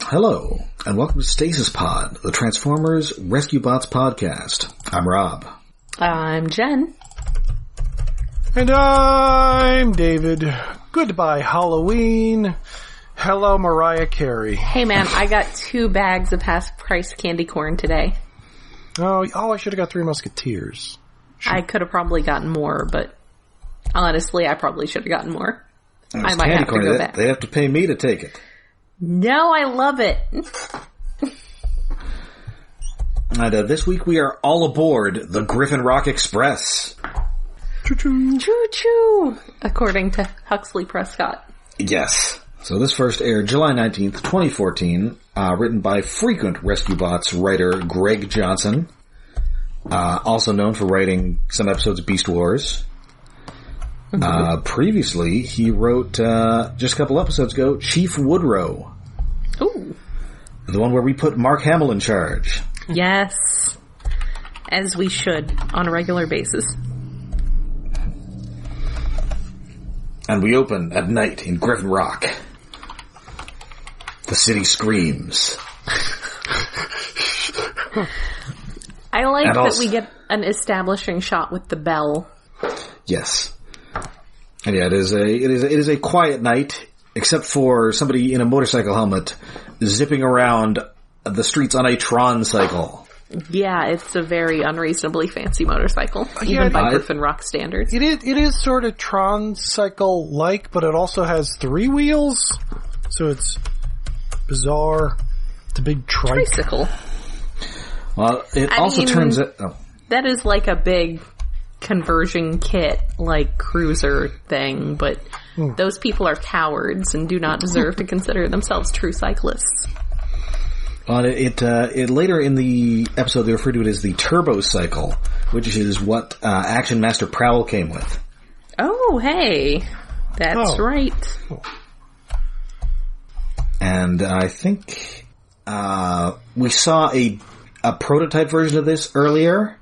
Hello, and welcome to Stasis Pod, the Transformers Rescue Bots podcast. I'm Rob. I'm Jen. And I'm David. Goodbye, Halloween. Hello, Mariah Carey. Hey man, I got 2 bags of half-price candy corn today. Oh, I should have got 3 Musketeers. I could have probably gotten more, but honestly, I probably should have gotten more. I might have to go back. They have to pay me to take it. No, I love it. And this week we are all aboard the Griffin Rock Express. Choo-choo. Choo-choo, according to Huxley Prescott. Yes. So this first aired July 19th, 2014, written by frequent Rescue Bots writer Greg Johnson, also known for writing some episodes of Beast Wars. Previously, he wrote, just a couple episodes ago, Chief Woodrow. Ooh. The one where we put Mark Hamill in charge. Yes. As we should, on a regular basis. And we open at night in Griffin Rock. The city screams. I like that we get an establishing shot with the bell. Yes. And yeah, it is a quiet night, except for somebody in a motorcycle helmet zipping around the streets on a Tron cycle. Yeah, it's a very unreasonably fancy motorcycle, even by Griffin Rock standards. It is sort of Tron cycle-like, but it also has 3 wheels, so it's bizarre. It's a big trike. Tricycle. Well, it also turns out... Oh. That is like a big conversion kit, like, cruiser thing, but those people are cowards and do not deserve to consider themselves true cyclists. Well, it later in the episode they refer to it as the Turbo Cycle, which is what Action Master Prowl came with. Oh, hey. That's right. And I think we saw a prototype version of this earlier,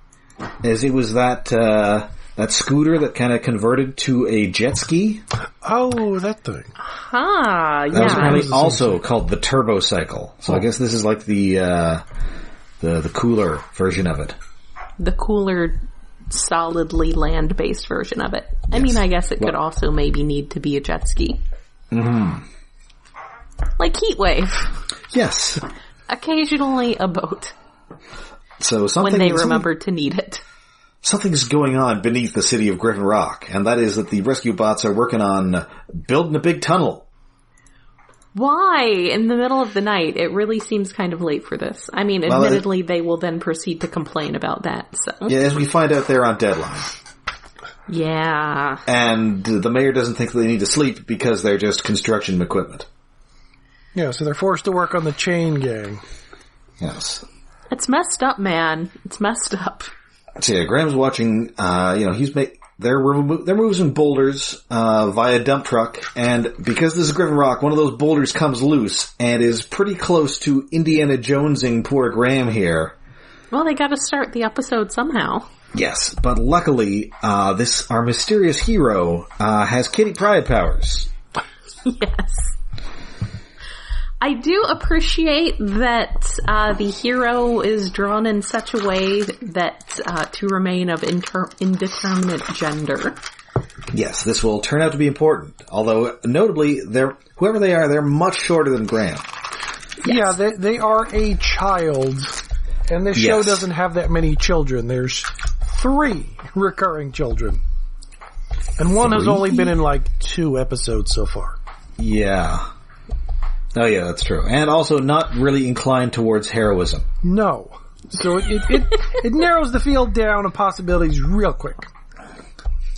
as it was that scooter that kind of converted to a jet ski. Oh, that thing. Yeah. That was apparently also called the Turbo Cycle. So I guess this is like the cooler version of it. The cooler, solidly land-based version of it. Yes. I mean, I guess it could also maybe need to be a jet ski. Mm-hmm. Like Heatwave. Yes. Occasionally a boat. So when they remember to need it. Something's going on beneath the city of Griffin Rock, and that is that the rescue bots are working on building a big tunnel. Why? In the middle of the night? It really seems kind of late for this. I mean, admittedly, they will then proceed to complain about that, so. Yeah, as we find out, they're on deadline. Yeah. And the mayor doesn't think they need to sleep because they're just construction equipment. Yeah, so they're forced to work on the chain gang. Yes. It's messed up, man. It's messed up. So yeah, Graham's watching, they're moving boulders, via dump truck, and because this is Griffin Rock, one of those boulders comes loose and is pretty close to Indiana Jonesing poor Graham here. Well, they gotta start the episode somehow. Yes, but luckily, our mysterious hero, has Kitty Pryde powers. Yes. I do appreciate that the hero is drawn in such a way that to remain of indeterminate gender. Yes, this will turn out to be important. Although, notably, whoever they are, they're much shorter than Graham. Yes. Yeah, they are a child, and this show doesn't have that many children. There's 3 recurring children. And one has only been in like 2 episodes so far. Yeah. Oh yeah, that's true. And also not really inclined towards heroism. No. So it narrows the field down of possibilities real quick.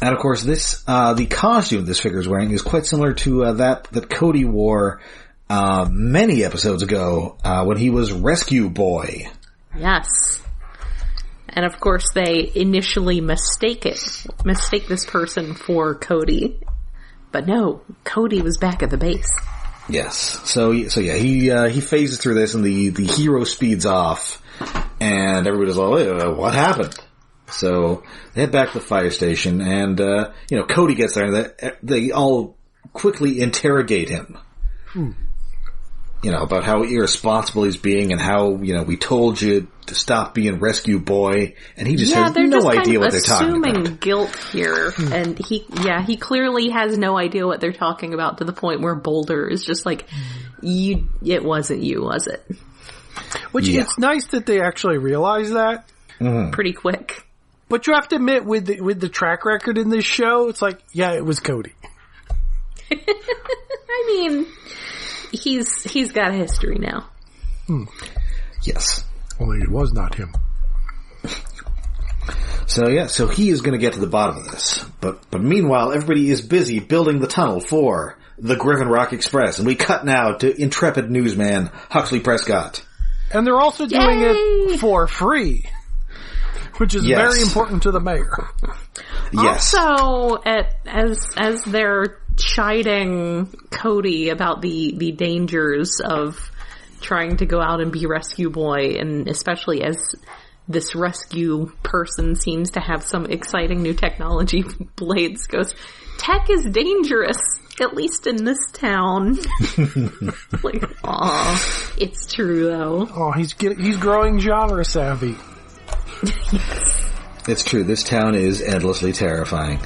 And of course the costume this figure is wearing is quite similar to that Cody wore many episodes ago when he was Rescue Boy. Yes. And of course they initially mistake this person for Cody. But no, Cody was back at the base. Yes. So yeah, he phases through this and the hero speeds off and everybody's like, wait, what happened? So they head back to the fire station and, Cody gets there and they all quickly interrogate him. about how irresponsible he's being and how, we told you to stop being rescue boy, and he just has no idea what they're talking about. Assuming guilt here, and he clearly has no idea what they're talking about, to the point where Boulder is just like, it wasn't you, was it? Which, it's nice that they actually realize that. Mm-hmm. Pretty quick. But you have to admit, with the track record in this show, it's like, yeah, it was Cody. I mean, he's got a history now. Yes. Only it was not him. So he is going to get to the bottom of this. But meanwhile, everybody is busy building the tunnel for the Griffin Rock Express. And we cut now to intrepid newsman Huxley Prescott. And they're also doing it for free, which is very important to the mayor. Yes. Also, as they're chiding Cody about the dangers of trying to go out and be rescue boy, and especially as this rescue person seems to have some exciting new technology, Blades goes, "Tech is dangerous, at least in this town." Like, aw, it's true though. Oh, he's growing genre savvy. Yes. It's true. This town is endlessly terrifying.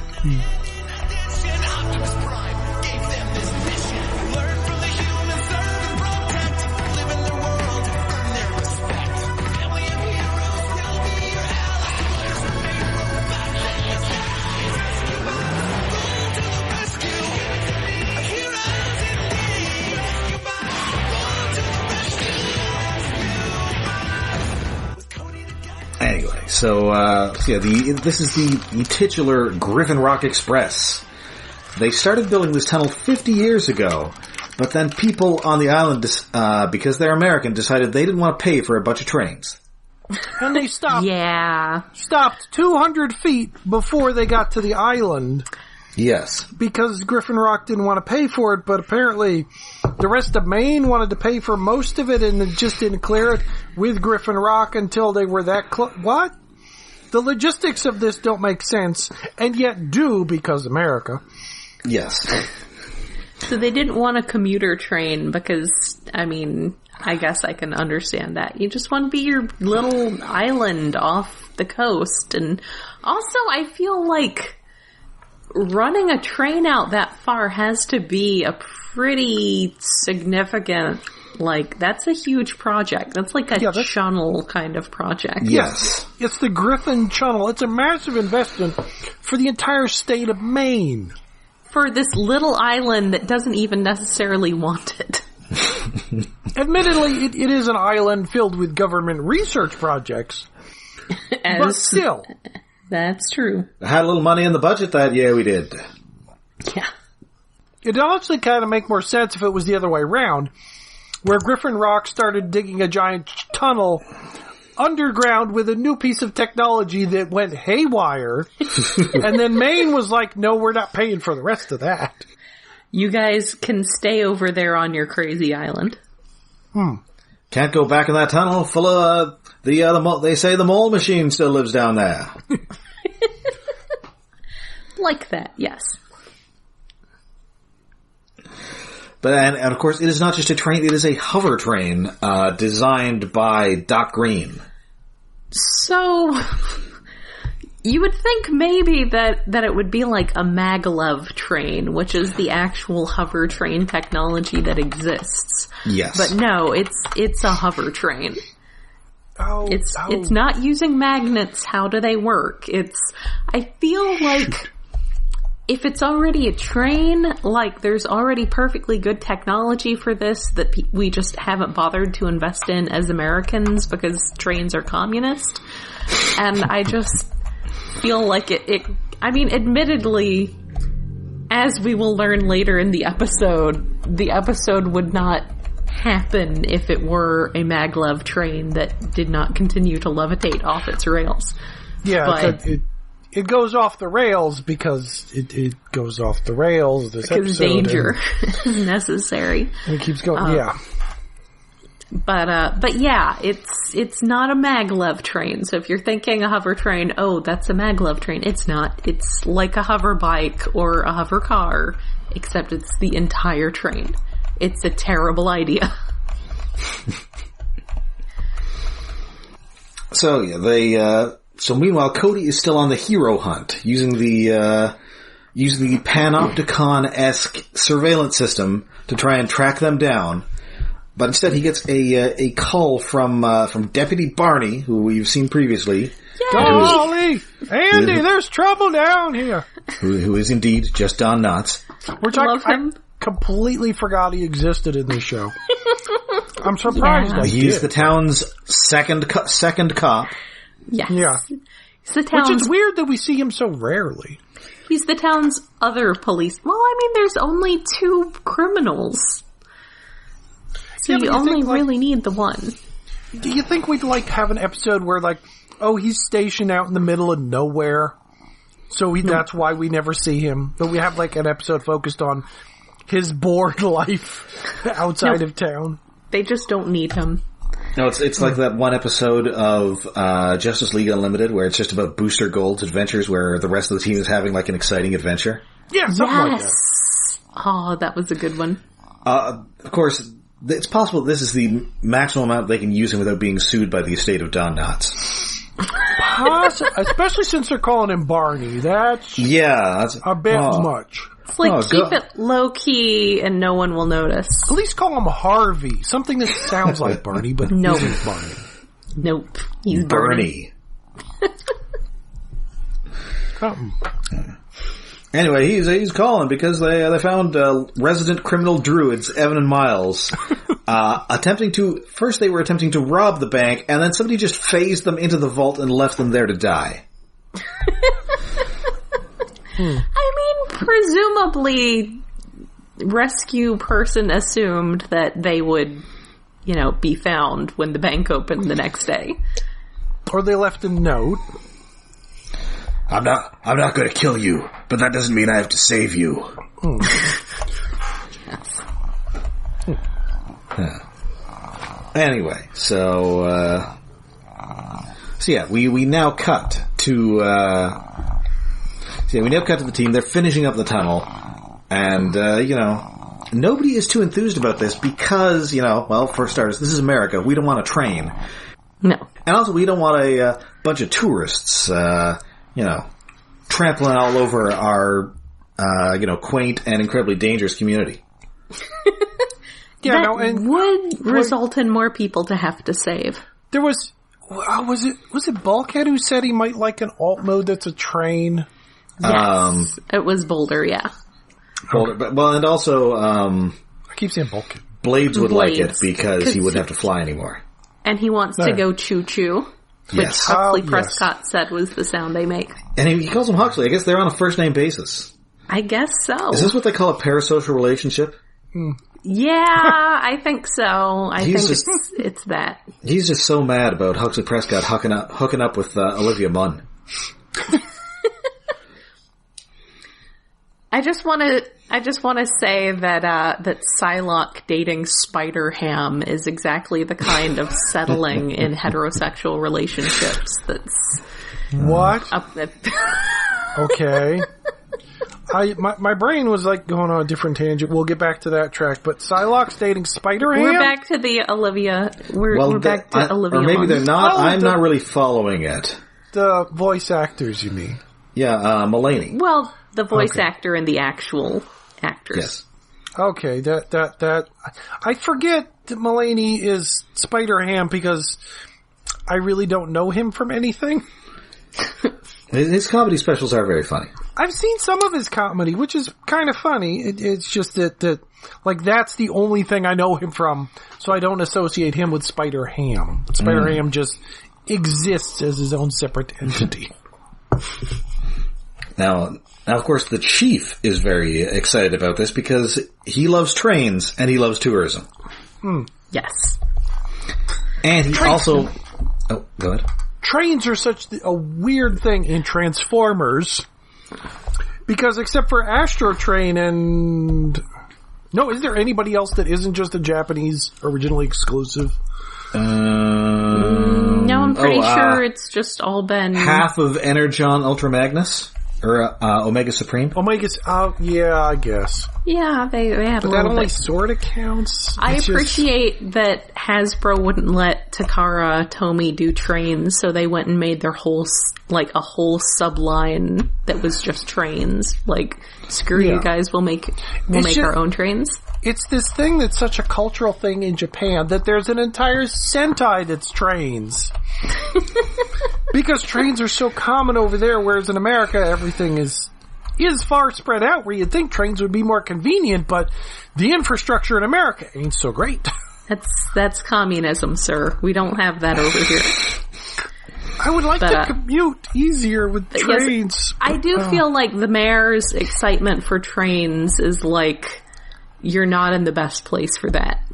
Anyway, this is the titular Griffin Rock Express. They started building this tunnel 50 years ago, but then people on the island, because they're American, decided they didn't want to pay for a bunch of trains. And they stopped. Stopped 200 feet before they got to the island. Yes. Because Griffin Rock didn't want to pay for it, but apparently the rest of Maine wanted to pay for most of it and just didn't clear it with Griffin Rock until they were that close. What? The logistics of this don't make sense, and yet do because America. Yes. So they didn't want a commuter train because, I mean, I guess I can understand that. You just want to be your little island off the coast. And also, I feel like running a train out that far has to be a pretty significant, like, that's a huge project. That's like a channel kind of project. Yes. It's the Griffin Channel. It's a massive investment for the entire state of Maine. For this little island that doesn't even necessarily want it. Admittedly, it is an island filled with government research projects. But still. That's true. I had a little money in the budget that year, we did. Yeah. It'd honestly kind of make more sense if it was the other way around, where Griffin Rock started digging a giant tunnel underground with a new piece of technology that went haywire, and then Maine was like, no, we're not paying for the rest of that. You guys can stay over there on your crazy island. Can't go back in that tunnel full of they say the mole machine still lives down there. Like that, yes. But and of course, it is not just a train; it is a hover train designed by Doc Green. So you would think maybe that it would be like a maglev train, which is the actual hover train technology that exists. Yes, but no, it's a hover train. It's not using magnets. How do they work? I feel like if it's already a train, like there's already perfectly good technology for this that we just haven't bothered to invest in as Americans because trains are communist. And I just feel like I mean, admittedly, as we will learn later in the episode would not happen if it were a maglev train that did not continue to levitate off its rails. Yeah, but it goes off the rails because it goes off the rails. Because danger is necessary. And it keeps going, yeah. But yeah, it's not a maglev train. So if you're thinking a hover train, oh, that's a maglev train. It's not. It's like a hover bike or a hover car, except it's the entire train. It's a terrible idea. So yeah, so meanwhile, Cody is still on the hero hunt, using the Panopticon-esque surveillance system to try and track them down. But instead, he gets a call from Deputy Barney, who we've seen previously. Golly! Andy, there's trouble down here! Who is indeed just Don Knotts. Which I completely forgot he existed in this show. I'm surprised I did. He's the town's second cop. Yes. Yeah. He's the town's... Which is weird that we see him so rarely. He's the town's other police... Well, I mean, there's only 2 criminals. So you only really need the one. Do you think we'd have an episode where he's stationed out in the middle of nowhere, so that's why we never see him? But we have an episode focused on his bored life outside of town. They just don't need him. No, it's like that one episode of Justice League Unlimited where it's just about Booster Gold's adventures, where the rest of the team is having an exciting adventure. Yeah, something like that. Oh, that was a good one. Of course, it's possible this is the maximum amount they can use him without being sued by the estate of Don Knotts. Especially since they're calling him Barney. That's a bit much. It's keep it low-key and no one will notice. At least call him Harvey. Something that sounds like Barney, but isn't Barney. Nope. He's Bernie. Anyway, he's calling because they found resident criminal druids, Evan and Miles, attempting to rob the bank, and then somebody just phased them into the vault and left them there to die. I mean, presumably, rescue person assumed that they would, be found when the bank opened the next day. Or they left a note. I'm not going to kill you, but that doesn't mean I have to save you. Anyway, so yeah, we now cut to the team. They're finishing up the tunnel, and nobody is too enthused about this because for starters, this is America. We don't want a train. No, and also we don't want a bunch of tourists. Trampling all over our, quaint and incredibly dangerous community. Would result in more people to have to save. There was it Bulkhead who said he might like an alt mode that's a train? Yes, it was Boulder, yeah. Boulder, but and also, I keep saying Bulkhead. Blades would like it because he wouldn't have to fly anymore. And he wants to go choo-choo. Which Yes. Huxley Prescott said was the sound they make. And he calls him Huxley. I guess they're on a first-name basis. I guess so. Is this what they call a parasocial relationship? Yeah, I think so. I think it's that. He's just so mad about Huxley Prescott hooking up with Olivia Munn. I just want to say that Psylocke dating Spider-Ham is exactly the kind of settling in heterosexual relationships that's what? Up there. Okay. My brain was going on a different tangent. We'll get back to that track. But Psylocke's dating Spider-Ham? We're back to the Olivia. We're back to Olivia. Or maybe Munn. they're not. I'm not really following it. The voice actors, you mean? Yeah, Mulaney. Well, the voice actor and the actual actress. Yes. Okay, that I forget that Mulaney is Spider-Ham because I really don't know him from anything. His comedy specials are very funny. I've seen some of his comedy, which is kind of funny. It's just that that's the only thing I know him from, so I don't associate him with Spider-Ham. Spider-Ham just exists as his own separate entity. Now, of course, the chief is very excited about this because he loves trains and he loves tourism. Yes. And he also... Oh, go ahead. Trains are such a weird thing in Transformers because except for Astro Train and... No, is there anybody else that isn't just a Japanese originally exclusive? No, I'm pretty sure it's just all been... Half of Energon Ultra Magnus? Or Omega Supreme? Omega's, yeah, I guess. Yeah, they have but a that little only bit. sort of counts. I appreciate that Hasbro wouldn't let Takara Tomy do trains, so they went and made their whole, a whole subline that was just trains. Like, screw you guys, we'll make our own trains. It's this thing that's such a cultural thing in Japan that there's an entire Sentai that's trains. Because trains are so common over there, whereas in America everything is far spread out, where you'd think trains would be more convenient, but the infrastructure in America ain't so great. That's communism, sir. We don't have that over here. I would like to commute easier with trains. Yes, I do feel like the mayor's excitement for trains is like, you're not in the best place for that.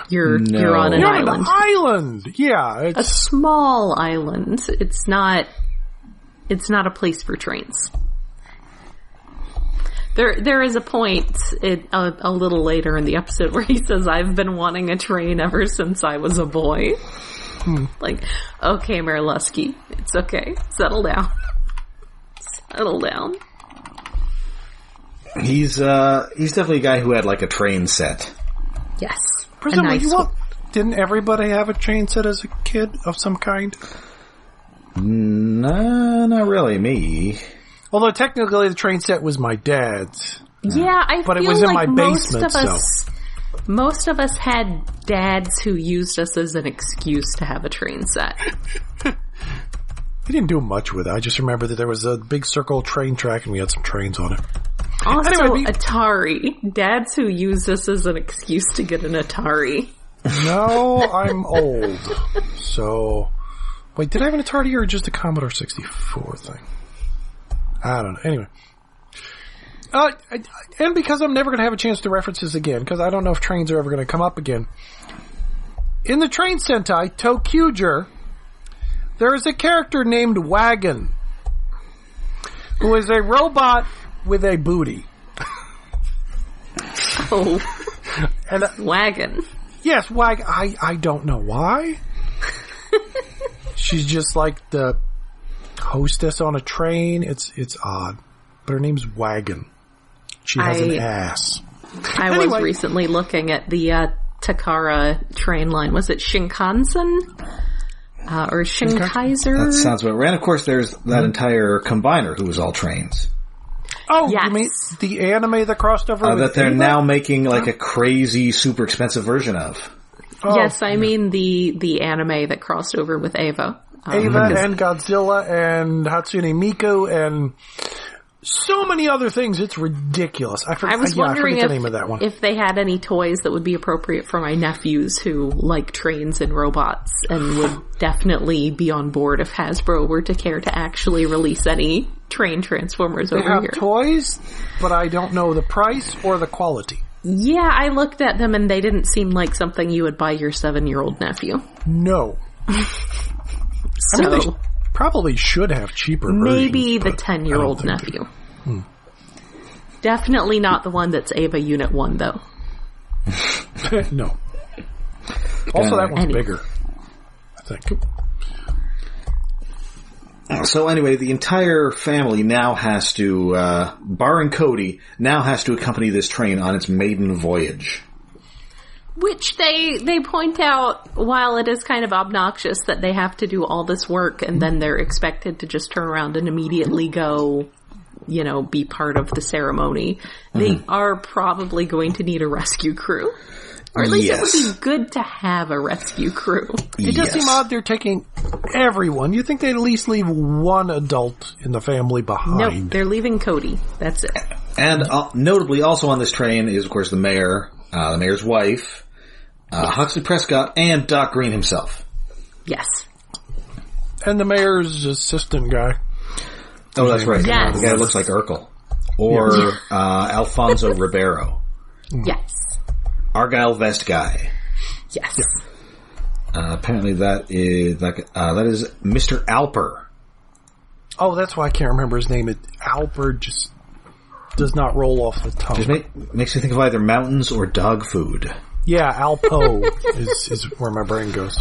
You're on an island. An island! Yeah. A small island. It's not a place for trains. There is a point a little later in the episode where he says, I've been wanting a train ever since I was a boy. Like, okay, Mayor Lusky, it's okay. Settle down. Settle down. He's definitely a guy who had like a train set. Yes. Presumably, didn't everybody have a train set as a kid of some kind? No, not really. Me. Although technically the train set was my dad's. Yeah, but feel it was in like my basement, most of us had dads who used us as an excuse to have a train set. We didn't do much with it. I just remember that there was a big circle train track and we had some trains on it. Also, Atari. Dads who used us as an excuse to get an Atari. No, I'm old. So, wait, did I have an Atari or just a Commodore 64 thing? I don't know. Anyway. And because I'm never going to have a chance to reference this again, because I don't know if trains are ever going to come up again. In the Train Sentai, Tokyuger, there is a character named Wagon, who is a robot with a booty. Oh. And Wagon. Yes, Wagon. I don't know why. She's just like the hostess on a train. It's odd. But her name's Wagon. She has an ass. I was recently looking at the Takara train line. Was it Shinkansen? Or Shinkaiser? That sounds about right. And of course, there's that entire combiner who was all trains. Oh, yes. You mean the anime that crossed over with that they're Ava? now making like a crazy, super expensive version of. Oh, yes, I mean the anime that crossed over with Ava. Ava and Godzilla and Hatsune Miku and so many other things. It's ridiculous. I was wondering the name of that one. If they had any toys that would be appropriate for my nephews who like trains and robots and would definitely be on board if Hasbro were to care to actually release any train Transformers over here. They have toys, but I don't know the price or the quality. Yeah, I looked at them and they didn't seem like something you would buy your 7-year-old nephew. No. So, I mean, they probably should have cheaper versions. Maybe the 10-year-old nephew. Definitely not the one that's Ava Unit 1, though. No. Also, that one's bigger, I think. So anyway, the entire family now has to, barring Cody, now has to accompany this train on its maiden voyage. Which they point out, while it is kind of obnoxious that they have to do all this work and then they're expected to just turn around and immediately go, be part of the ceremony, they are probably going to need a rescue crew. Or at least it would be good to have a rescue crew. It does seem odd they're taking everyone. You think they'd at least leave one adult in the family behind. Nope, they're leaving Cody. That's it. And notably also on this train is, of course, the mayor, the mayor's wife, Huxley Prescott, and Doc Green himself. Yes. And the mayor's assistant guy. Oh, that's right. Yes. The guy that looks like Urkel. Or Alfonso Ribeiro. Yes. Argyle Vest guy. Yes. Apparently that is Mr. Alper. Oh, that's why I can't remember his name. Alper just does not roll off the tongue. Just makes me think of either mountains or dog food. Yeah, Alpo is where my brain goes.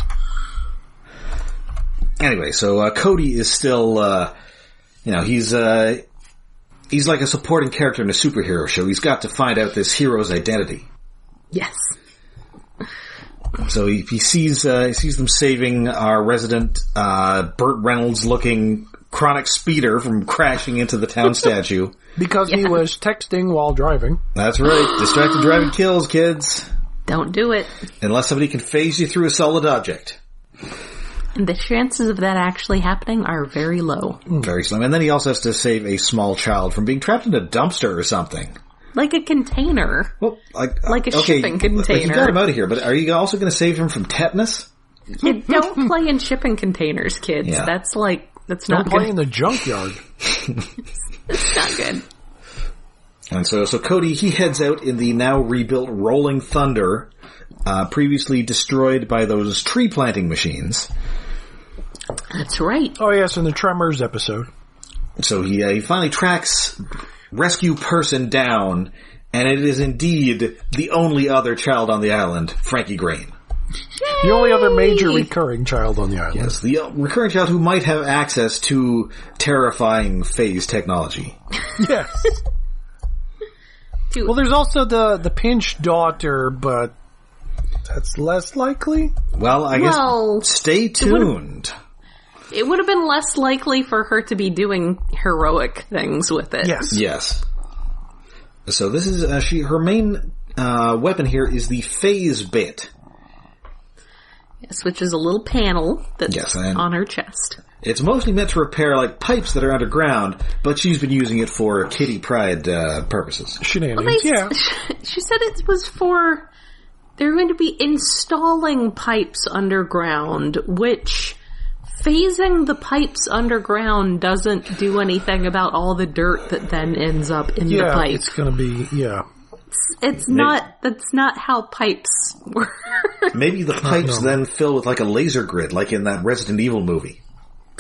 Anyway, so Cody is still, he's He's like a supporting character in a superhero show. He's got to find out this hero's identity. Yes. So he sees them saving our resident Burt Reynolds-looking chronic speeder from crashing into the town statue. Because he was texting while driving. That's right. Distracted driving kills, kids. Don't do it. Unless somebody can phase you through a solid object. The chances of that actually happening are very low. Very slim. And then he also has to save a small child from being trapped in a dumpster or something. Like a container. Well, like a shipping container. You got him out of here, but are you also going to save him from tetanus? Don't play in shipping containers, kids. Yeah. That's not good. Don't play in the junkyard. It's not good. And so Cody, he heads out in the now rebuilt Rolling Thunder, previously destroyed by those tree planting machines. That's right. Oh, yes, in the Tremors episode. So he finally tracks rescue person down, and it is indeed the only other child on the island, Frankie Grain. The only other major recurring child on the island. Yes, the recurring child who might have access to terrifying phase technology. Yes. Well, there's also the pinch daughter, but that's less likely. Well, I guess stay tuned. It would have been less likely for her to be doing heroic things with it. Yes. So this is her main weapon here is the phase bit. Yes, which is a little panel that's on her chest. It's mostly meant to repair like pipes that are underground, but she's been using it for kitty pride purposes. Shenanigans, She said it was for... They're going to be installing pipes underground, which... Phasing the pipes underground doesn't do anything about all the dirt that then ends up in the pipe. It's going to be, It's not, that's not how pipes work. Maybe the pipes then fill with like a laser grid, like in that Resident Evil movie.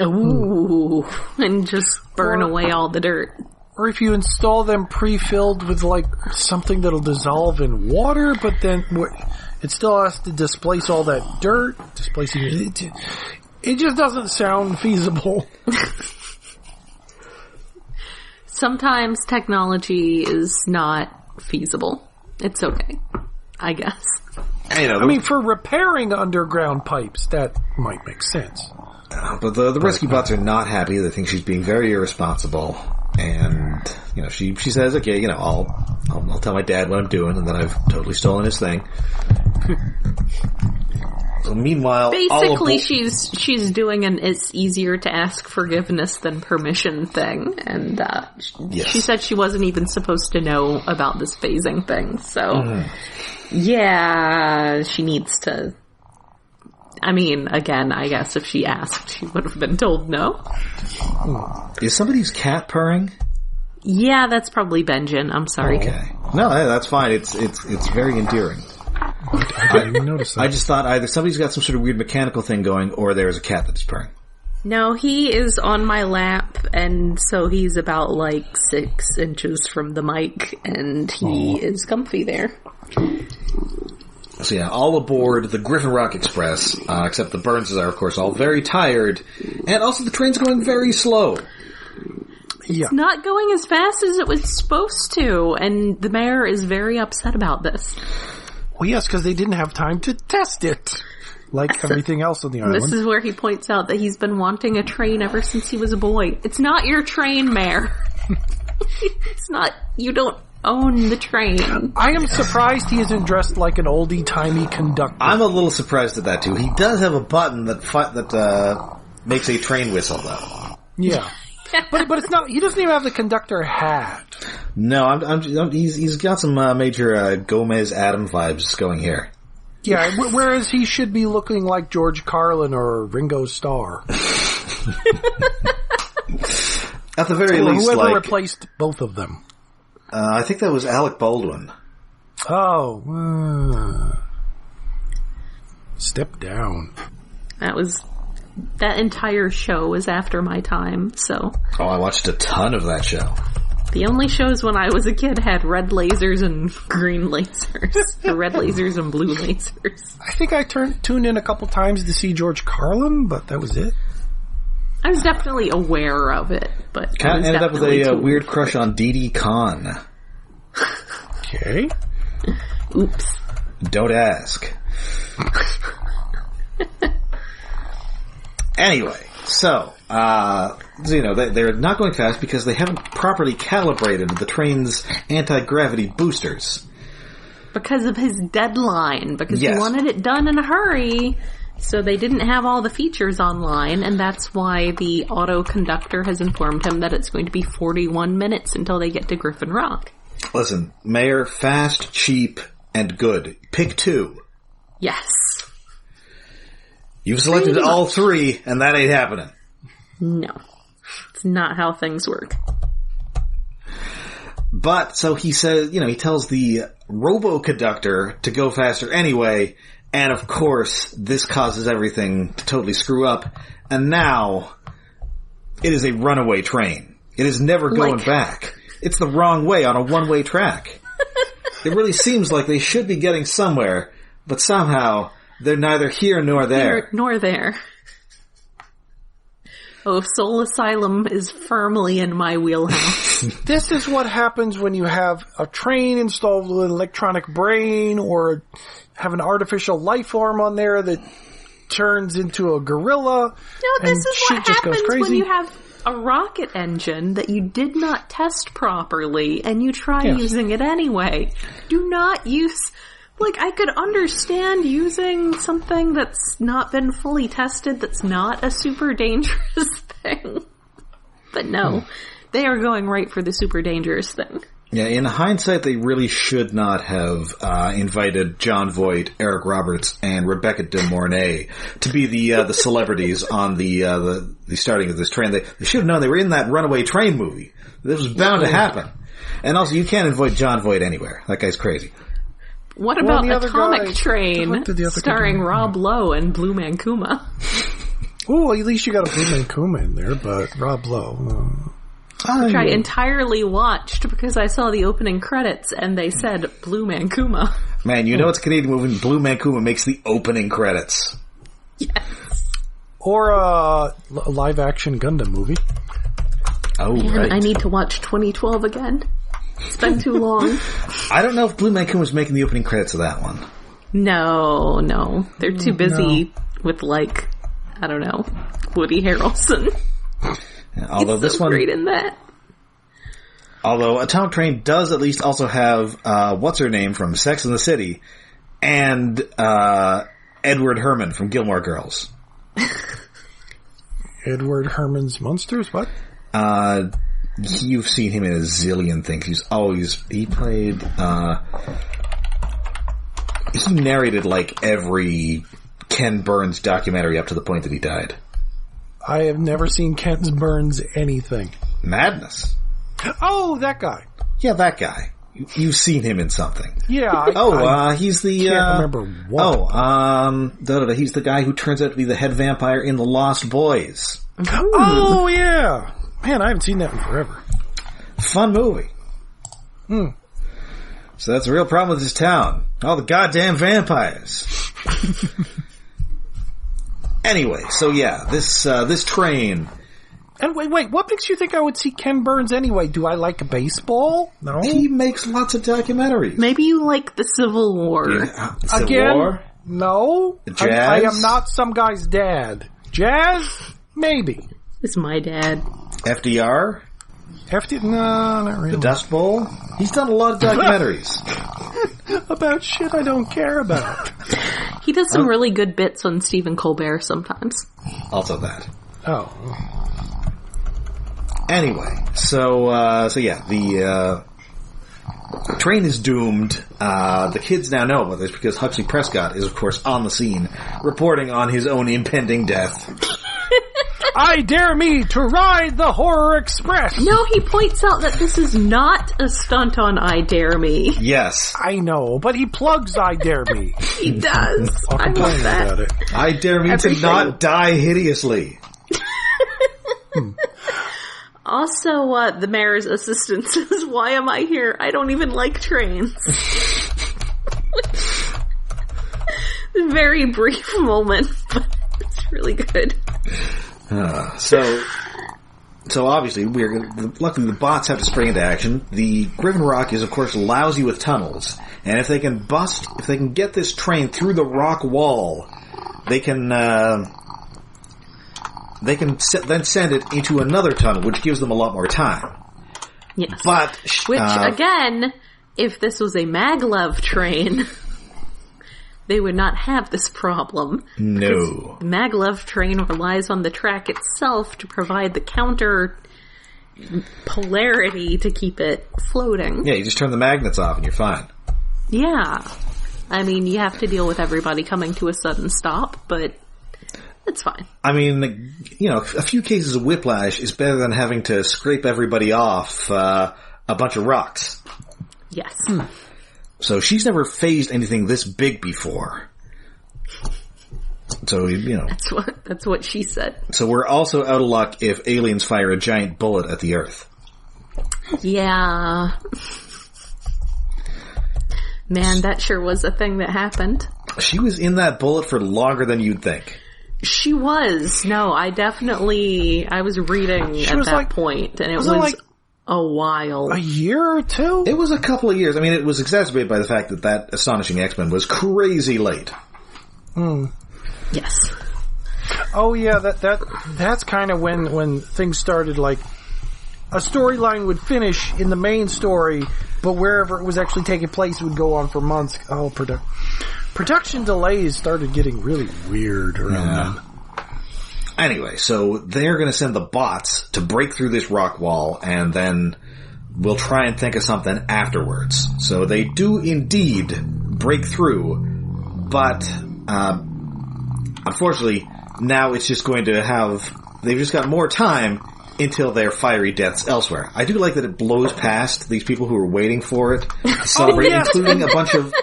Ooh, and just burn away all the dirt. Or if you install them pre-filled with like something that'll dissolve in water, but then it still has to displace all that dirt, displacing it. It just doesn't sound feasible. Sometimes technology is not feasible. It's okay, I guess. I mean, for repairing underground pipes, that might make sense. But the rescue bots are not happy. They think she's being very irresponsible. And, she says, okay, I'll tell my dad what I'm doing, and then I've totally stolen his thing. So meanwhile, basically she's doing an it's easier to ask forgiveness than permission thing, and she said she wasn't even supposed to know about this phasing thing. So she needs to. I mean, again, I guess if she asked, she would have been told no. Is somebody's cat purring? Yeah, that's probably Benjen. I'm sorry. Okay. No, that's fine. It's very endearing. I didn't even notice that. I just thought either somebody's got some sort of weird mechanical thing going, or there's a cat that's purring. No, he is on my lap, and so he's about 6 inches from the mic, and he is comfy there. So all aboard the Griffin Rock Express, except the Burnses are, of course, all very tired, and also the train's going very slow. It's not going as fast as it was supposed to, and the mayor is very upset about this. Well, yes, because they didn't have time to test it, like everything else on the island. This is where he points out that he's been wanting a train ever since he was a boy. It's not your train, Mayor. It's not. You don't own the train. I am surprised he isn't dressed like an oldie-timey conductor. I'm a little surprised at that, too. He does have a button that makes a train whistle, though. Yeah. But it's not. He doesn't even have the conductor hat. No, he's got some major Gomez Adam vibes going here. Yeah, whereas he should be looking like George Carlin or Ringo Starr. At the very least, whoever replaced both of them. I think that was Alec Baldwin. Oh, step down. That entire show was after my time, so... Oh, I watched a ton of that show. The only shows when I was a kid had red lasers and green lasers. Or red lasers and blue lasers. I think I tuned in a couple times to see George Carlin, but that was it. I was definitely aware of it, but Kat ended up with a weird crush on Dee Dee Khan. Okay. Oops. Don't ask. Anyway, so, they're not going fast because they haven't properly calibrated the train's anti-gravity boosters. Because of his deadline, because he wanted it done in a hurry, so they didn't have all the features online, and that's why the auto conductor has informed him that it's going to be 41 minutes until they get to Griffin Rock. Listen, Mayor, fast, cheap, and good. Pick two. Yes. You've selected all three, and that ain't happening. No. It's not how things work. But, so he says, he tells the robo-conductor to go faster anyway, and of course, this causes everything to totally screw up, and now, it is a runaway train. It is never going back. It's the wrong way on a one-way track. It really seems like they should be getting somewhere, but somehow, they're neither here nor there. Nor there. Oh, Soul Asylum is firmly in my wheelhouse. This is what happens when you have a train installed with an electronic brain, or have an artificial life form on there that turns into a gorilla. No, this is what happens when you have a rocket engine that you did not test properly, and you try using it anyway. Do not use... I could understand using something that's not been fully tested, that's not a super dangerous thing. But no, they are going right for the super dangerous thing. Yeah, in hindsight, they really should not have invited Jon Voight, Eric Roberts, and Rebecca De Mornay to be the celebrities on the starting of this train. They should have known they were in that runaway train movie. This was bound to happen. And also, you can't invite Jon Voight anywhere. That guy's crazy. What about Atomic Train, starring Rob Lowe and Blue Man Kuma? Oh, at least you got a Blue Man Kuma in there, but Rob Lowe. Which I entirely watched because I saw the opening credits and they said Blue Man Kuma. Man, it's a Canadian movie and Blue Man Kuma makes the opening credits. Yes. Or a live-action Gundam movie. Oh, Man, right. I need to watch 2012 again. It's been too long. I don't know if Blue Man Kuma was making the opening credits of that one. No. They're too busy with, I don't know, Woody Harrelson. Yeah, although He's so great in that. Although Atomic Train does at least also have, what's her name from Sex and the City, and Edward Herman from Gilmore Girls. Edward Herman's Monsters? What? You've seen him in a zillion things. He played, he narrated every Ken Burns documentary up to the point that he died. I have never seen Ken Burns anything. Madness. Oh, that guy. Yeah, that guy. You've seen him in something. Yeah. He's the, can't remember what. He's the guy who turns out to be the head vampire in The Lost Boys. Oh, yeah. Man, I haven't seen that in forever. Fun movie. So that's the real problem with this town. All the goddamn vampires. Anyway, so yeah, this train. And wait, what makes you think I would see Ken Burns anyway? Do I like baseball? No. He makes lots of documentaries. Maybe you like the Civil War. Yeah, Civil Again, War? No. Jazz? I am not some guy's dad. Jazz? Maybe. It's my dad. FDR? No, not really. The Dust Bowl? He's done a lot of documentaries. About shit I don't care about. He does some really good bits on Stephen Colbert sometimes. Also that. Oh. Anyway, so yeah, the train is doomed. The kids now know about this because Huxley Prescott is, of course, on the scene, reporting on his own impending death. I dare me to ride the Horror Express! No, he points out that this is not a stunt on I Dare Me. Yes. I know, but he plugs I Dare Me. He does. I'll I complain love that. about it. I dare me to not die hideously. Also, the mayor's assistant says, "Why am I here? I don't even like trains." Very brief moment, but it's really good. So obviously, luckily the bots have to spring into action. The Griffin Rock is, of course, lousy with tunnels, and if they can get this train through the rock wall, they can then send it into another tunnel, which gives them a lot more time. Yes. But which again, if this was a maglev train, they would not have this problem. No. Maglev train relies on the track itself to provide the counter polarity to keep it floating. Yeah, you just turn the magnets off and you're fine. Yeah. I mean, you have to deal with everybody coming to a sudden stop, but it's fine. I mean, a few cases of whiplash is better than having to scrape everybody off a bunch of rocks. Yes. So she's never phased anything this big before. So, That's what she said. So we're also out of luck if aliens fire a giant bullet at the Earth. Yeah. Man, that sure was a thing that happened. She was in that bullet for longer than you'd think. She was. No, I was reading at that point, and it was a while. A year or two? It was a couple of years. I mean, it was exacerbated by the fact that Astonishing X-Men was crazy late. Yes. Oh yeah, that's kind of when things started, like, a storyline would finish in the main story, but wherever it was actually taking place, it would go on for months. Oh, production delays started getting really weird around then. Anyway, so they're going to send the bots to break through this rock wall, and then we'll try and think of something afterwards. So they do indeed break through, but unfortunately, now it's just going to they've just got more time until their fiery deaths elsewhere. I do like that it blows past these people who are waiting for it to celebrate, including a bunch of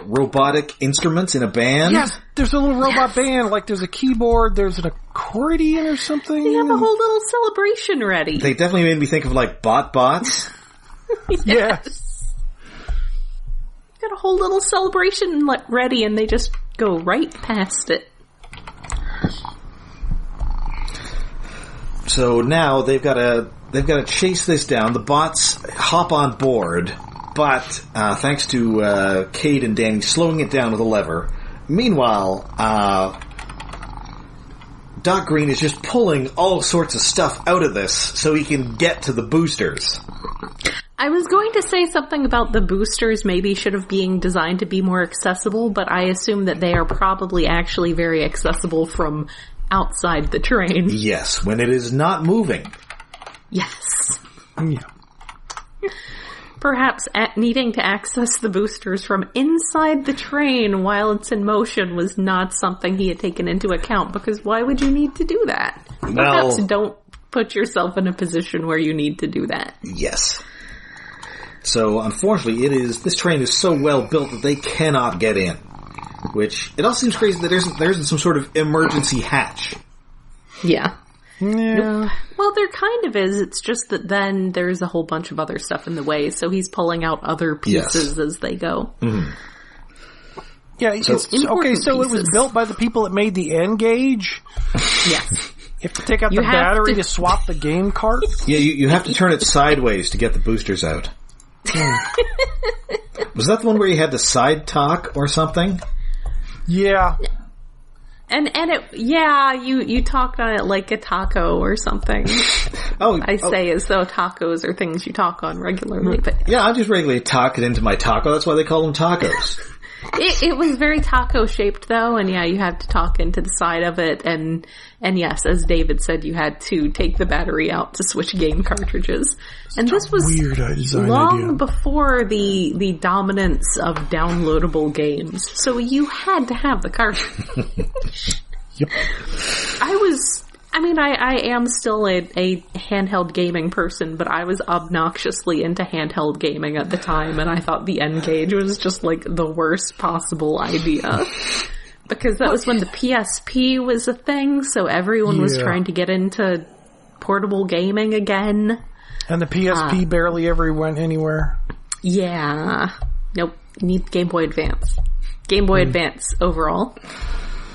robotic instruments in a band. Yes, there's a little robot band, there's a keyboard, there's an accordion or something. They have a whole little celebration ready. They definitely made me think of bots. Yes. Got a whole little celebration ready, and they just go right past it. So now they've got to chase this down. The bots hop on board, but thanks to Cade and Danny slowing it down with a lever. Meanwhile, Doc Green is just pulling all sorts of stuff out of this so he can get to the boosters. I was going to say something about the boosters maybe should have been designed to be more accessible, but I assume that they are probably actually very accessible from outside the train. Yes, when it is not moving. Yes. Yeah. Perhaps needing to access the boosters from inside the train while it's in motion was not something he had taken into account, because why would you need to do that? Perhaps don't put yourself in a position where you need to do that. Yes. So, unfortunately, this train is so well built that they cannot get in. Which, it also seems crazy that there isn't some sort of emergency hatch. Yeah. Yeah. Nope. Well, there kind of is. It's just that then there's a whole bunch of other stuff in the way, so he's pulling out other pieces as they go. Mm-hmm. Yeah, so it was built by the people that made the N gauge? Yes. You have to take out the battery to swap the game cart? Yeah, you have to turn it sideways to get the boosters out. Was that the one where you had to side talk or something? Yeah. And you talked on it like a taco or something. I say as though tacos are things you talk on regularly, but yeah, I just regularly talk it into my taco. That's why they call them tacos. It was very taco shaped though, and yeah, you had to talk into the side of it, and yes, as David said, you had to take the battery out to switch game cartridges. And this was long before the dominance of downloadable games, so you had to have the cartridge. Yep. I am still a handheld gaming person, but I was obnoxiously into handheld gaming at the time, and I thought the N-Gage was just the worst possible idea. Because that was when the PSP was a thing, so everyone was trying to get into portable gaming again. And the PSP barely ever went anywhere. Yeah. Nope. You need Game Boy Advance. Game Boy Advance overall.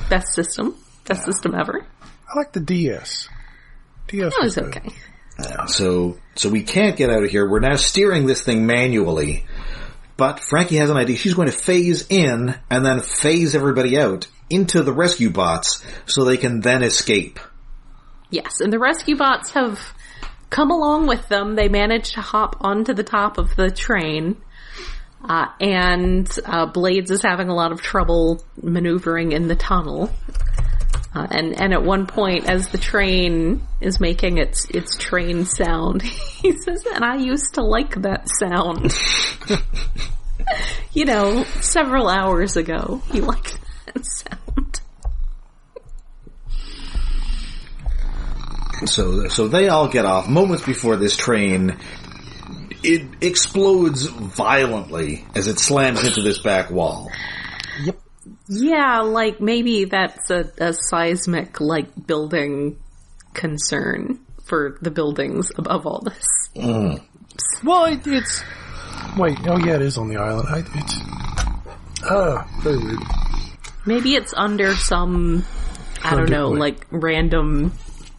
Best system. Best system ever. I like the DS. DS That was okay. So we can't get out of here. We're now steering this thing manually. But Frankie has an idea. She's going to phase in and then phase everybody out into the rescue bots so they can then escape. Yes, and the rescue bots have come along with them. They managed to hop onto the top of the train. And Blades is having a lot of trouble maneuvering in the tunnel. And at one point, as the train is making its train sound, he says, and I used to like that sound. Several hours ago, he liked that sound. So they all get off. Moments before this train, it explodes violently as it slams into this back wall. Yep. Yeah, like maybe that's a seismic, building concern for the buildings above all this. Mm. Well, it's... Wait, oh yeah, it is on the island. Very weird. Maybe it's under some, I don't know, random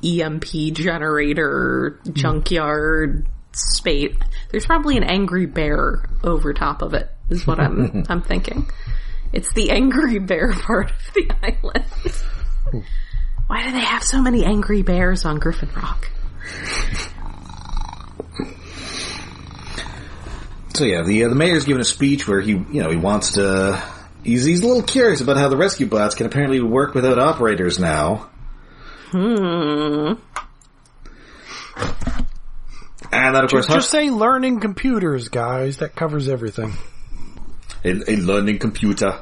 EMP generator, junkyard, space. There's probably an angry bear over top of it, is what I'm thinking. It's the angry bear part of the island. Why do they have so many angry bears on Griffin Rock? So yeah, the mayor's giving a speech where he wants to... He's a little curious about how the rescue bots can apparently work without operators now. And that, of course... Just say learning computers, guys. That covers everything. A learning computer.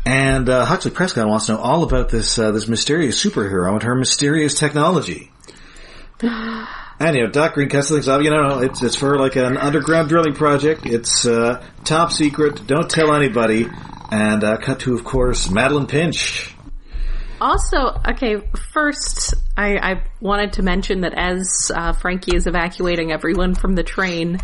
And Huxley Prescott wants to know all about this mysterious superhero and her mysterious technology. And Doc Green cuts things off. It's for an underground drilling project. It's top secret. Don't tell anybody. And cut to, of course, Madeline Pinch. Also, okay, first, I wanted to mention that as Frankie is evacuating everyone from the train,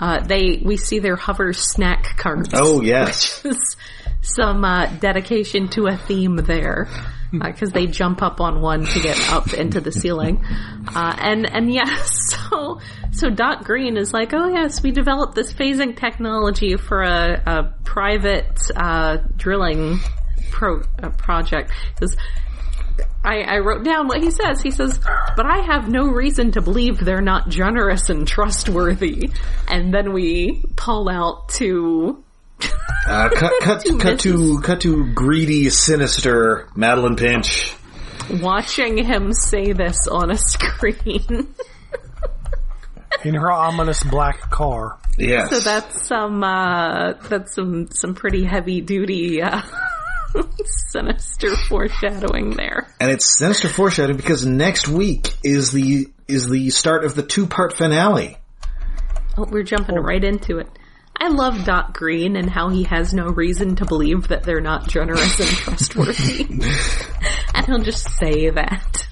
we see their hover snack carts. Oh, yes. Which is some dedication to a theme there, because they jump up on one to get up into the ceiling. And yes, so Doc Green is like, oh yes, we developed this phasing technology for a private drilling project. Says, I wrote down what he says. He says, but I have no reason to believe they're not generous and trustworthy. And then we pull out to... cut to greedy, sinister Madeline Pinch. Watching him say this on a screen. In her ominous black car. Yes. So that's some pretty heavy duty sinister foreshadowing there. And it's sinister foreshadowing because next week is the start of the 2-part finale. Oh, we're jumping right into it. I love Doc Green and how he has no reason to believe that they're not generous and trustworthy. And he'll just say that.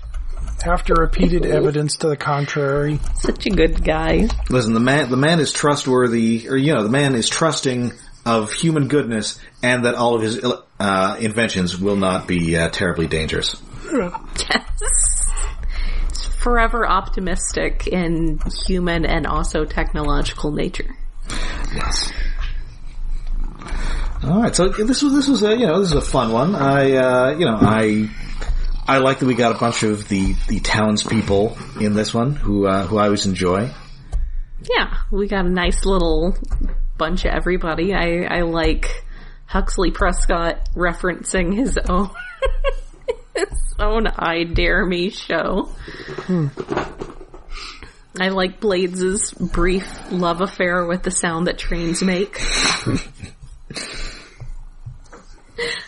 After repeated evidence to the contrary. Such a good guy. Listen, the man is trustworthy, or the man is trusting of human goodness, and that all of his inventions will not be terribly dangerous. Yes. It's forever optimistic in human and also technological nature. Yes. All right. So this was a fun one. I like that we got a bunch of the townspeople in this one who I always enjoy. Yeah, we got a nice little bunch of everybody. I like Huxley Prescott referencing his own I Dare Me show. I like Blades' brief love affair with the sound that trains make.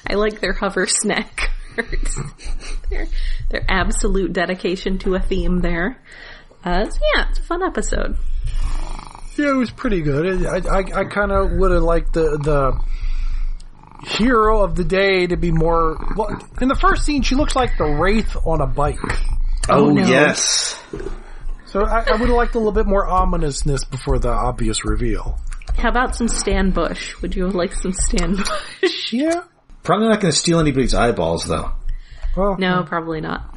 I like their hover snack cards. Their absolute dedication to a theme there. So yeah, it's a fun episode. Yeah, it was pretty good. I kind of would have liked the hero of the day to be more... Well, in the first scene, she looks like the Wraith on a bike. Oh, no. Yes. So I would have liked a little bit more ominousness before the obvious reveal. How about some Stan Bush? Would you have liked some Stan Bush? Yeah. Probably not going to steal anybody's eyeballs, though. Well, No, probably not.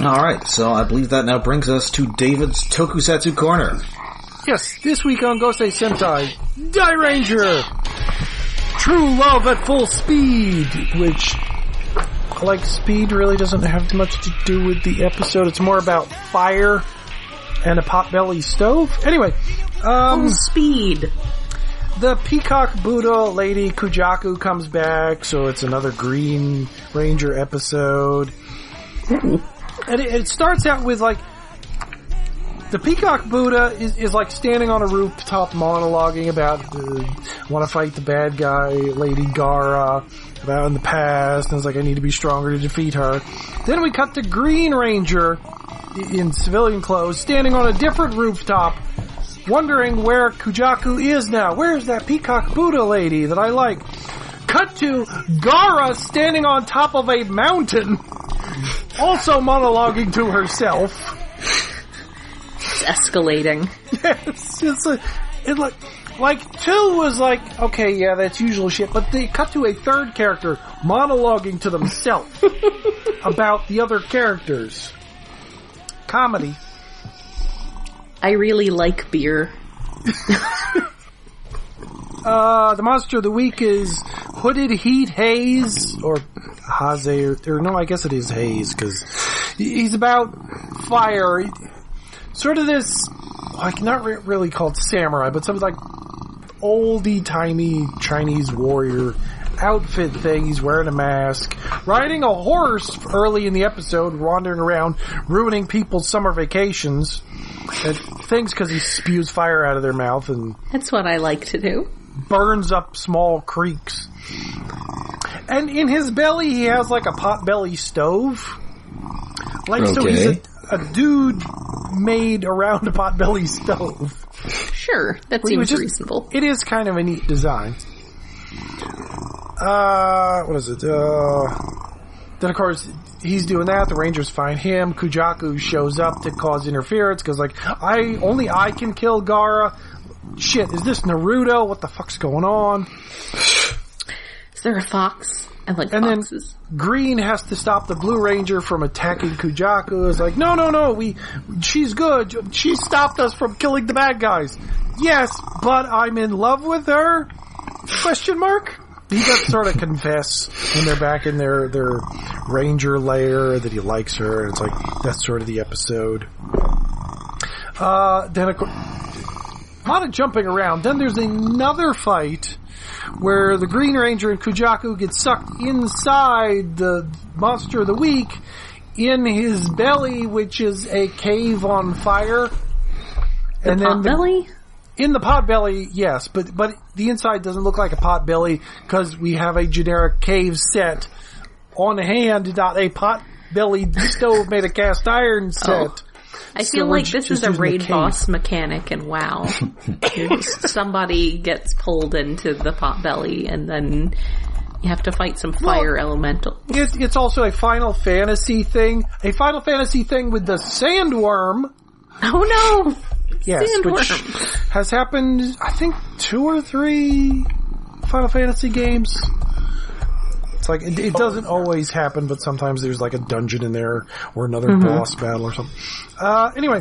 Alright, so I believe that now brings us to David's Tokusatsu Corner. yes, this week on Gosei Sentai, Die Ranger! True Love at Full Speed, which, like, speed really doesn't have much to do with the episode. It's more about fire and a potbelly stove. Anyway, Full speed. the Peacock Buddha lady Kujaku comes back, so it's another Green Ranger episode. And it starts out with, like, the Peacock Buddha is like standing on a rooftop monologuing about want to fight the bad guy, Lady Gara, about in the past, and it's like, I need to be stronger to defeat her. Then we cut to Green Ranger in civilian clothes, standing on a different rooftop, wondering where Kujaku is now. Where's that Peacock Buddha lady that I like? Cut to Gara standing on top of a mountain, also monologuing to herself. It's escalating. Yes, like 2 was like, okay, yeah, that's usual shit, but they cut to a third character monologuing to themselves about the other characters. Comedy. I really like beer. The monster of the week is Hooded Heat Haze, or Haze, or no, I guess it is Haze, because he's about fire. Sort of this, like, not really called samurai, but some, like, oldie-timey Chinese warrior outfit thing. He's wearing a mask, riding a horse early in the episode, wandering around, ruining people's summer vacations and things because he spews fire out of their mouth and That's what I like to do. burns up small creeks. And in his belly, he has, like, a potbelly stove. Like, so he's a dude made around a potbelly stove. Sure, that seems reasonable. It is kind of a neat design. What is it? Then, of course, he's doing that. The Rangers find him. Kujaku shows up to cause interference because, like, only I can kill Gara. Shit, is this Naruto? What the fuck's going on? Is there a fox? I like And foxes. then Green has to stop the Blue Ranger from attacking Kujaku. It's like, no, she's good. She stopped us from killing the bad guys. Yes, but I'm in love with her? Question mark? He does sort of confess when they're back in their Ranger lair that he likes her, and it's like, that's sort of the episode. Then of course, a lot of jumping around. Then there's another fight where the Green Ranger and Kujaku get sucked inside the monster of the week in his belly, which is a cave on fire. And then belly? In the potbelly, yes, but the inside doesn't look like a potbelly because we have a generic cave set on hand, not a potbelly stove made of cast iron set. Oh. I feel like this is a raid boss mechanic in WoW. Somebody gets pulled into the potbelly and then you have to fight some fire elemental. It's also a Final Fantasy thing. A Final Fantasy thing with the sandworm. Oh no! Yes, sandworm. Which has happened, I think, 2 or 3 Final Fantasy games. It's like, it doesn't always happen, but sometimes there's like a dungeon in there or another boss battle or something. Anyway,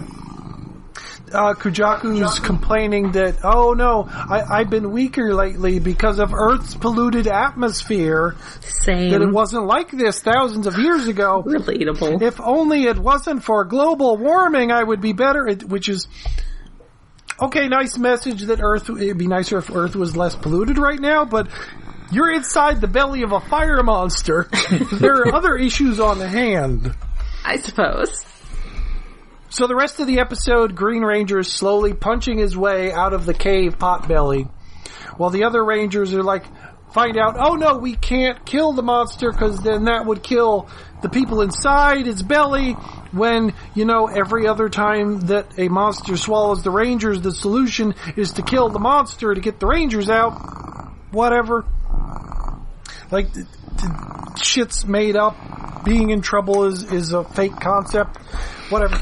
Kujaku's complaining that, oh no, I've been weaker lately because of Earth's polluted atmosphere. Same. That it wasn't like this thousands of years ago. Relatable. If only it wasn't for global warming, I would be better. Which is, okay, nice message that it'd be nicer if Earth was less polluted right now, but you're inside the belly of a fire monster. There are other issues on hand. I suppose. So the rest of the episode, Green Ranger is slowly punching his way out of the cave potbelly, while the other Rangers are like, find out, oh no, we can't kill the monster because then that would kill the people inside its belly when, every other time that a monster swallows the Rangers, the solution is to kill the monster to get the Rangers out. Whatever. Like, shit's made up. Being in trouble is a fake concept. Whatever.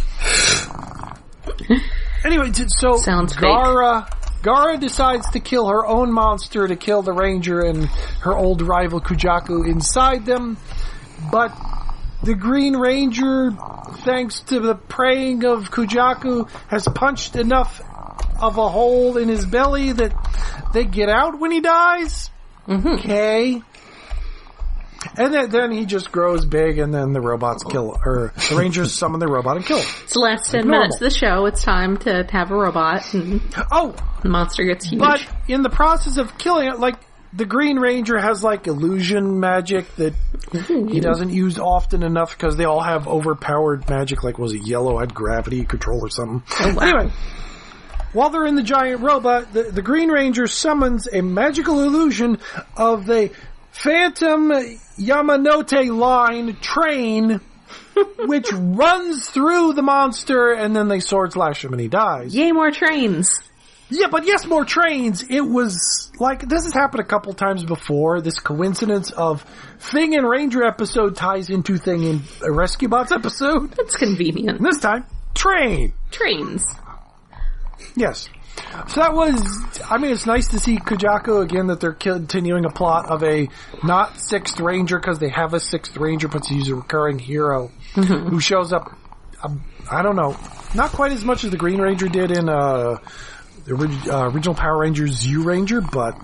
Anyway, so sounds Gara decides to kill her own monster to kill the Ranger and her old rival Kujaku inside them. But the Green Ranger, thanks to the praying of Kujaku, has punched enough of a hole in his belly that they get out when he dies. Okay. And then he just grows big, and then the robots kill, or the Rangers summon the robot and kill him. It's the last 10 minutes of the show. It's time to have a robot, and the monster gets huge. But in the process of killing it, like, the Green Ranger has, like, illusion magic that he doesn't use often enough because they all have overpowered magic, like, was it yellow had gravity control or something? Oh, wow. Anyway, while they're in the giant robot, the Green Ranger summons a magical illusion of the Phantom Yamanote line train, which runs through the monster, and then they sword slash him and he dies. Yay, more trains. Yeah, but yes, more trains. It was like, this has happened a couple times before. This coincidence of Thing and Ranger episode ties into Thing in a Rescue Bots episode. That's convenient. And this time, trains. Yes. So that was, I mean, it's nice to see Kujaku again, that they're continuing a plot of a not 6th Ranger, because they have a 6th Ranger, but he's a recurring hero who shows up, I don't know, not quite as much as the Green Ranger did in the original Power Rangers Z Ranger, but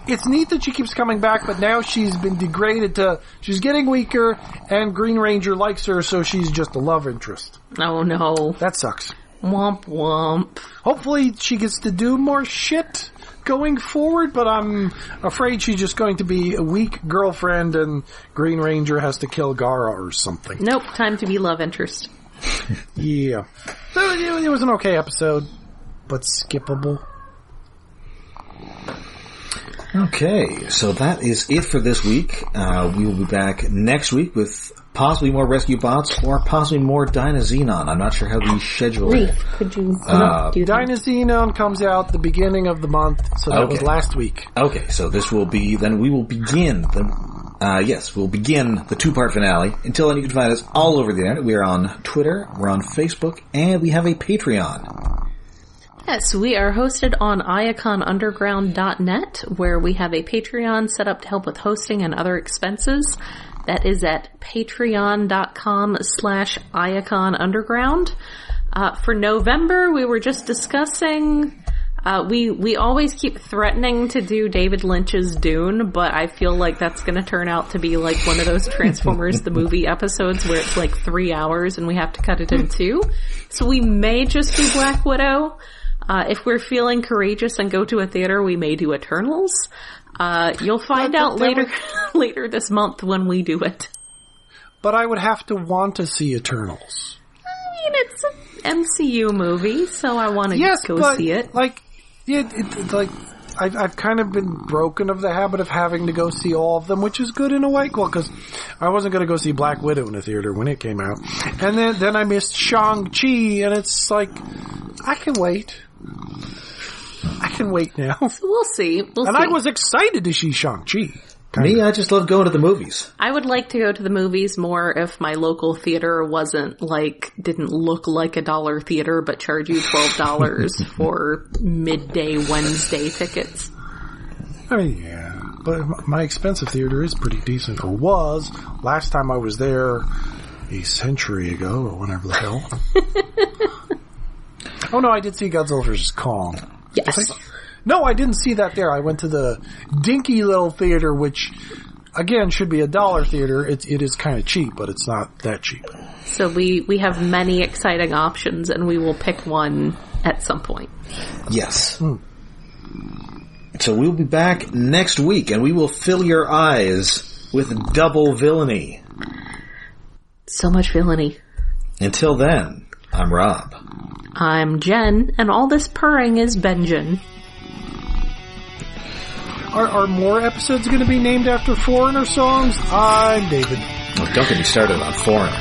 it's neat that she keeps coming back, but now she's been degraded to, she's getting weaker, and Green Ranger likes her, so she's just a love interest. Oh no. That sucks. Womp womp. Hopefully she gets to do more shit going forward, but I'm afraid she's just going to be a weak girlfriend and Green Ranger has to kill Gara or something. Nope, time to be love interest. Yeah. So it was an okay episode, but skippable. Okay, so that is it for this week. We will be back next week with possibly more Rescue Bots or possibly more Dynazenon. I'm not sure how the schedule is. Could you do Dynazenon comes out the beginning of the month, so that was last week. Okay, so this will be, then we will begin we'll begin the 2-part finale. Until then, you can find us all over the internet. We are on Twitter, we're on Facebook, and we have a Patreon. Yes, we are hosted on iaconunderground.net, where we have a Patreon set up to help with hosting and other expenses. That is at patreon.com/iaconunderground. For November, we were just discussing, we always keep threatening to do David Lynch's Dune, but I feel like that's going to turn out to be like one of those Transformers the movie episodes where it's like 3 hours and we have to cut it in 2. So we may just do Black Widow. If we're feeling courageous and go to a theater, we may do Eternals. You'll find out later this month when we do it. But I would have to want to see Eternals. I mean, it's an MCU movie, so I want to go see it. Like, it's like, I've kind of been broken of the habit of having to go see all of them, which is good in a way. Well, because I wasn't going to go see Black Widow in a theater when it came out. And then I missed Shang-Chi, and it's like, I can wait. I can wait now. We'll see. I was excited to see Shang-Chi. Me, I just love going to the movies. I would like to go to the movies more if my local theater didn't look like a dollar theater, but charge you $12 for midday Wednesday tickets. I mean, yeah. But my expensive theater is pretty decent, or was. Last time I was there a century ago, or whenever the hell. Oh no, I did see Godzilla vs. Kong. Yes. No, I didn't see that there. I went to the dinky little theater, which, again, should be a dollar theater. It is kind of cheap, but it's not that cheap. So we have many exciting options, and we will pick one at some point. Yes. So we'll be back next week, and we will fill your eyes with double villainy. So much villainy. Until then, I'm Rob. I'm Jen, and all this purring is Benjen. Are more episodes going to be named after foreigner songs? I'm David. Oh, don't get me started on foreign.